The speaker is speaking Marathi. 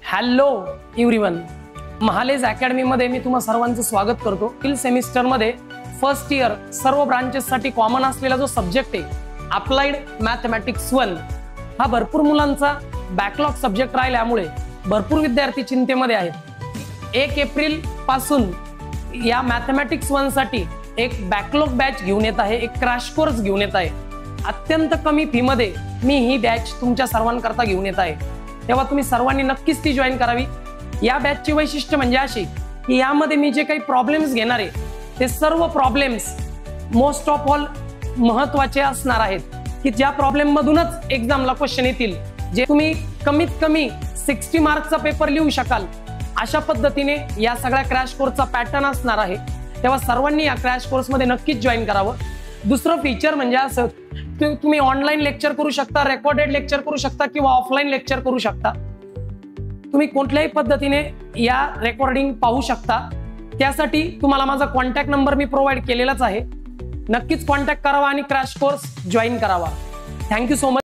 हॅलो एव्हरीवन, महालेज अकॅडमी मध्ये मी तुम्हा सर्वांचं स्वागत करतो। पुढील सेमिस्टर मध्ये फर्स्ट इयर सर्व ब्रांचेस साठी कॉमन असलेला जो सब्जेक्ट आहे अप्लाइड मॅथमॅटिक्स 1 हा भरपूर मुलांचा बॅकलॉग सब्जेक्ट राहिल्यामुळे भरपूर विद्यार्थी चिंतेमध्ये आहेत। 1 एप्रिल पासून या मॅथमॅटिक्स 1 साठी एक बॅकलॉग बॅच घेऊन येत आहे, एक क्रॅश कोर्स घेऊन येत आहे। अत्यंत कमी फी मध्ये मी ही बॅच तुमच्या सर्वांकरता घेऊन येत आहे, तेव्हा तुम्ही सर्वांनी नक्कीच ती जॉइन करावी। या बॅचची वैशिष्ट्य म्हणजे अशी की यामध्ये मी जे काही प्रॉब्लेम्स घेणार आहे ते सर्व प्रॉब्लेम्स मोस्ट ऑफ ऑल महत्त्वाचे असणार आहेत, की ज्या प्रॉब्लेम मधूनच एक्झामला क्वेश्चन येतील, जे तुम्ही कमीत कमी 60 मार्कचा पेपर लिहू शकाल अशा पद्धतीने या सगळ्या क्रॅश कोर्सचा पॅटर्न असणार आहे। तेव्हा सर्वांनी या क्रॅश कोर्स मध्ये नक्कीच जॉइन करावं। दुसरं फीचर म्हणजे असं तुम्ही ऑनलाइन लेक्चर करू शकता, रेकॉर्डेड लेक्चर करू शकता किंवा ऑफलाइन लेक्चर करू शकता। तुम्ही कोणत्याही पद्धतीने या रेकॉर्डिंग पाहू शकता। त्यासाठी तुम्हाला माझा कॉन्टॅक्ट नंबर मी प्रोव्हाइड केलेलाच आहे, नक्कीच कॉन्टॅक्ट करावा आणि क्रॅश कोर्स जॉइन करावा। Thank you so much.